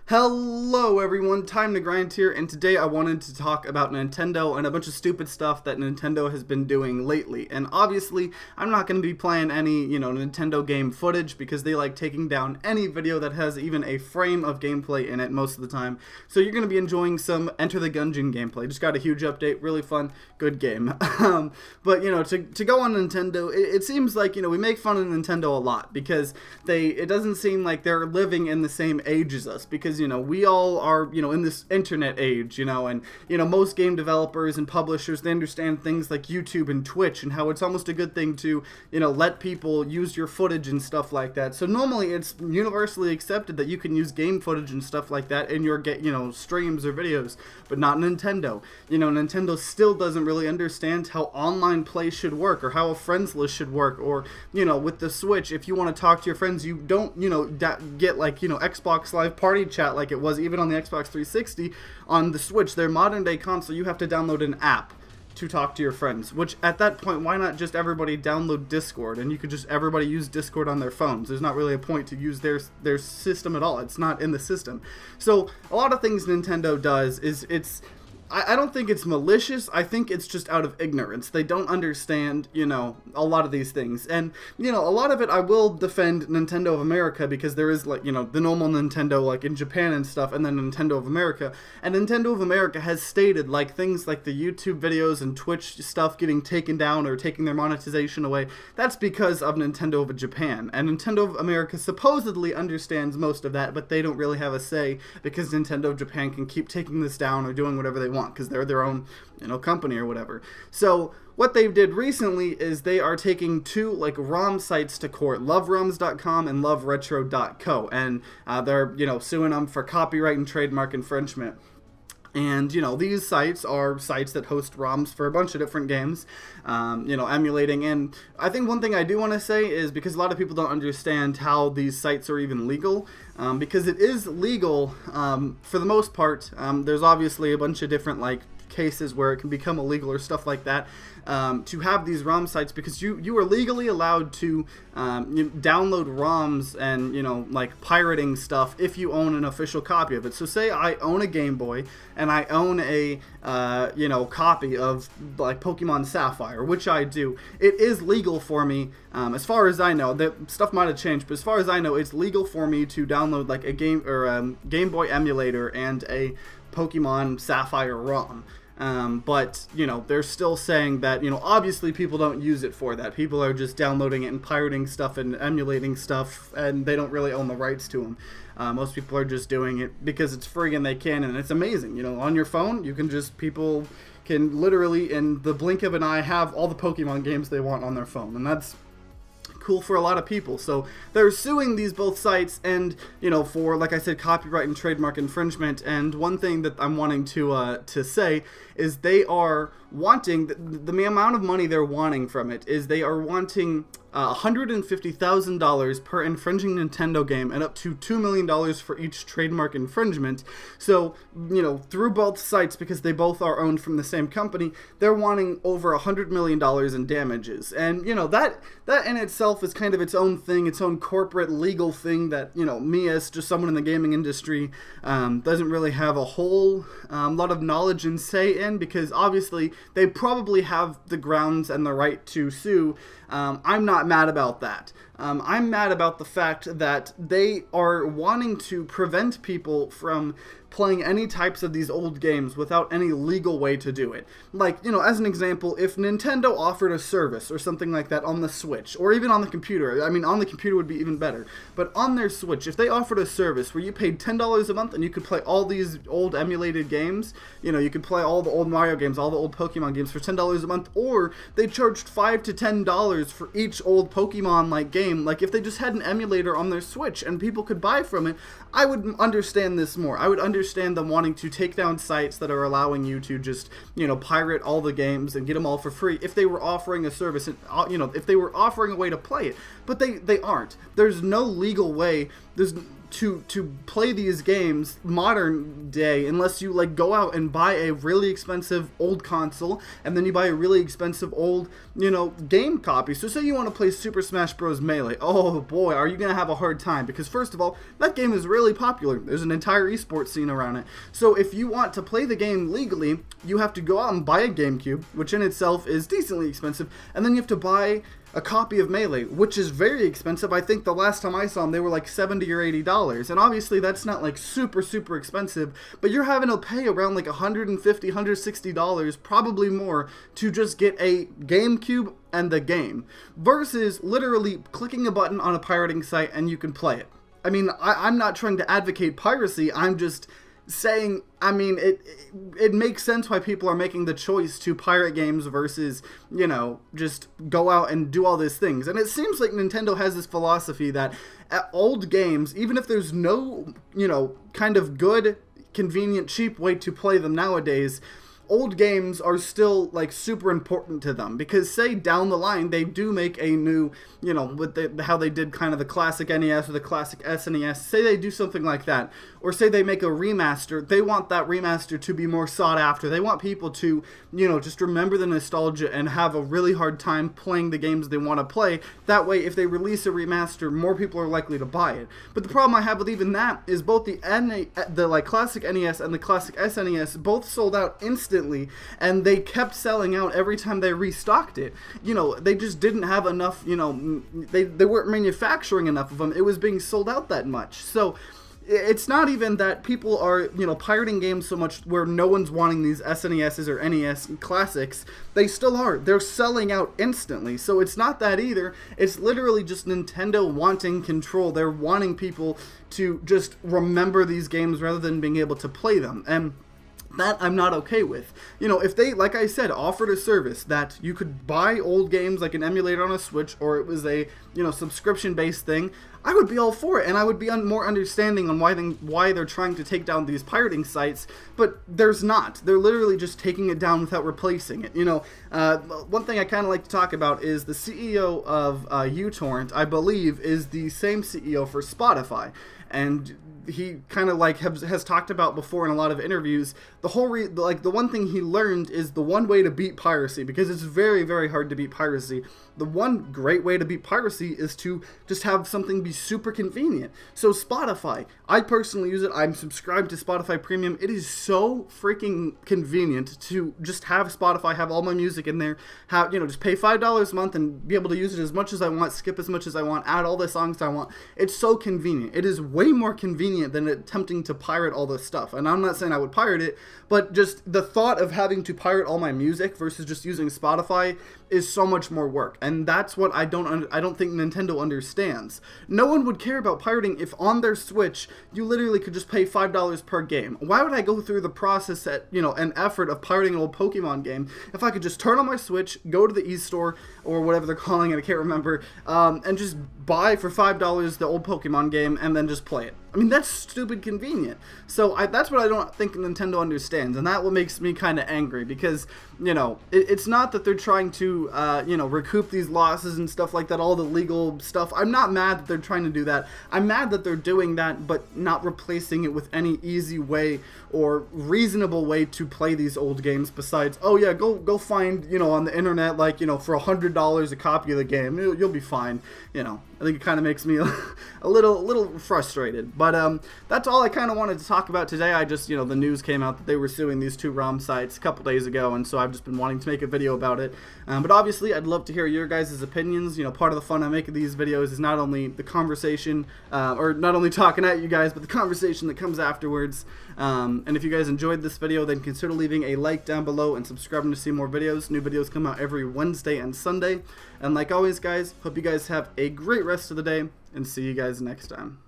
Hello everyone, Time to Grind here, and today I wanted to talk about Nintendo and a bunch of stupid stuff that Nintendo has been doing lately. And obviously, I'm not going to be playing any, Nintendo game footage because they like taking down any video that has even a frame of gameplay in it most of the time. So you're going to be enjoying some Enter the Gungeon gameplay. Just got a huge update, really fun, good game. But, to go on Nintendo, it seems like, we make fun of Nintendo a lot because it doesn't seem like they're living in the same age as us because we all are, in this internet age, and, most game developers and publishers, they understand things like YouTube and Twitch and how it's almost a good thing to, let people use your footage and stuff like that. So normally it's universally accepted that you can use game footage and stuff like that in your, streams or videos, but not Nintendo. Nintendo still doesn't really understand how online play should work or how a friends list should work or, with the Switch, if you want to talk to your friends, you don't, get like, Xbox Live Party Chat like it was even on the Xbox 360. On the Switch, their modern day console, you have to download an app to talk to your friends, which at that point, why not just everybody download Discord and you could just everybody use Discord on their phones? There's not really a point to use their system at all. It's not in the system. So a lot of things Nintendo does is I don't think it's malicious. I think it's just out of ignorance. They don't understand, a lot of these things. And, a lot of it I will defend Nintendo of America because there is, like, the normal Nintendo, like, in Japan and stuff, and then Nintendo of America. And Nintendo of America has stated, like, things like the YouTube videos and Twitch stuff getting taken down or taking their monetization away. That's because of Nintendo of Japan. And Nintendo of America supposedly understands most of that, but they don't really have a say because Nintendo of Japan can keep taking this down or doing whatever they want because they're their own, company or whatever. So what they did recently is they are taking two like ROM sites to court, loveroms.com and loveretro.co, and they're suing them for copyright and trademark infringement. And, these sites are sites that host ROMs for a bunch of different games, emulating. And I think one thing I do want to say is because a lot of people don't understand how these sites are even legal, because it is legal for the most part. There's obviously a bunch of different, like, cases where it can become illegal or stuff like that, to have these ROM sites because you are legally allowed to download ROMs and like pirating stuff if you own an official copy of it. So say I own a Game Boy and I own a copy of like Pokemon Sapphire, which I do. It is legal for me, as far as I know. That stuff might have changed, but as far as I know, it's legal for me to download like a game or Game Boy emulator and a Pokemon Sapphire ROM. But, they're still saying that, obviously people don't use it for that. People are just downloading it and pirating stuff and emulating stuff, and they don't really own the rights to them. Most people are just doing it because it's free and they can, and it's amazing. On your phone, people can literally, in the blink of an eye, have all the Pokemon games they want on their phone, and that's cool for a lot of people. So they're suing these both sites and for, like I said, copyright and trademark infringement. And one thing that I'm wanting to say is they are wanting the amount of money they're wanting from it is they are wanting $150,000 per infringing Nintendo game and up to $2 million for each trademark infringement. So, through both sites, because they both are owned from the same company, they're wanting over $100 million in damages. And, that in itself is kind of its own thing, its own corporate legal thing that, me as just someone in the gaming industry doesn't really have a whole lot of knowledge and say in, because obviously they probably have the grounds and the right to sue. I'm not mad about that. I'm mad about the fact that they are wanting to prevent people from playing any types of these old games without any legal way to do it. Like, as an example, if Nintendo offered a service or something like that on the Switch, or even on the computer, I mean, on the computer would be even better, but on their Switch, if they offered a service where you paid $10 a month and you could play all these old emulated games, you could play all the old Mario games, all the old Pokemon games for $10 a month, or they charged $5 to $10 for each old Pokemon-like game, like if they just had an emulator on their Switch and people could buy from it, I would understand this more. I would understand them wanting to take down sites that are allowing you to just, pirate all the games and get them all for free if they were offering a service, and, if they were offering a way to play it. But they aren't. There's no legal way. to play these games modern day unless you like go out and buy a really expensive old console and then you buy a really expensive old, you know, game copy. So say you want to play Super Smash Bros. Melee. Oh boy, are you gonna have a hard time, because first of all, that game is really popular. There's an entire esports scene around it. So if you want to play the game legally, you have to go out and buy a GameCube, which in itself is decently expensive, and then you have to buy a copy of Melee, which is very expensive. I think the last time I saw them, they were like $70 or $80, and obviously that's not like super expensive, but you're having to pay around like $150, $160, probably more, to just get a GameCube and the game, versus literally clicking a button on a pirating site and you can play it. I mean, I'm not trying to advocate piracy, I'm just saying, I mean, it makes sense why people are making the choice to pirate games versus, you know, just go out and do all these things. And it seems like Nintendo has this philosophy that old games, even if there's no, you know, kind of good, convenient, cheap way to play them nowadays, old games are still like super important to them, because say down the line they do make a new, you know, with how they did kind of the classic NES or the classic SNES, say they do something like that, or say they make a remaster, they want that remaster to be more sought after. They want people to, you know, just remember the nostalgia and have a really hard time playing the games they want to play. That way, if they release a remaster, more people are likely to buy it. But the problem I have with even that is both the like classic NES and the classic SNES both sold out instantly, and they kept selling out every time they restocked it. You know, they just didn't have enough, you know, they weren't manufacturing enough of them. It was being sold out that much. So it's not even that people are, you know, pirating games so much where no one's wanting these SNESs or NES classics. They still are. They're selling out instantly. So it's not that either. It's literally just Nintendo wanting control. They're wanting people to just remember these games rather than being able to play them. And that I'm not okay with. You know, if they, like I said, offered a service that you could buy old games like an emulator on a Switch, or it was a, you know, subscription-based thing, I would be all for it, and I would be more understanding on why they're trying to take down these pirating sites, but there's not. They're literally just taking it down without replacing it. You know, one thing I kind of like to talk about is the CEO of uTorrent, I believe, is the same CEO for Spotify, and he kind of like has talked about before in a lot of interviews, the whole the one thing he learned is the one way to beat piracy, because it's very hard to beat piracy. The one great way to beat piracy is to just have something be super convenient. So Spotify, I personally use it. I'm subscribed to Spotify Premium. It is so freaking convenient to just have Spotify, have all my music in there, have, you know, just pay $5 a month and be able to use it as much as I want, skip as much as I want, add all the songs I want. It's so convenient. It is way more convenient than attempting to pirate all this stuff. And I'm not saying I would pirate it, but just the thought of having to pirate all my music versus just using Spotify is so much more work. And that's what I don't think Nintendo understands. No one would care about pirating if on their Switch you literally could just pay $5 per game. Why would I go through the process and effort of pirating an old Pokemon game if I could just turn on my Switch, go to the eStore or whatever they're calling it, I can't remember, and just buy for $5 the old Pokemon game and then just play it. I mean, that's stupid convenient. So that's what I don't think Nintendo understands, and that what makes me kind of angry, because, you know, it's not that they're trying to, you know, recoup these losses and stuff like that, all the legal stuff. I'm not mad that they're trying to do that. I'm mad that they're doing that, but not replacing it with any easy way or reasonable way to play these old games besides, oh yeah, go find, you know, on the internet, like, you know, for $100 a copy of the game, you'll be fine. You know, I think it kind of makes me a little frustrated. But that's all I kind of wanted to talk about today. I just, you know, the news came out that they were suing these two ROM sites a couple days ago, and so I've just been wanting to make a video about it. But obviously, I'd love to hear your guys' opinions. You know, part of the fun of making these videos is not only the conversation, or not only talking at you guys, but the conversation that comes afterwards. And if you guys enjoyed this video, then consider leaving a like down below and subscribing to see more videos. New videos come out every Wednesday and Sunday. And like always, guys, hope you guys have a great rest of the day, and see you guys next time.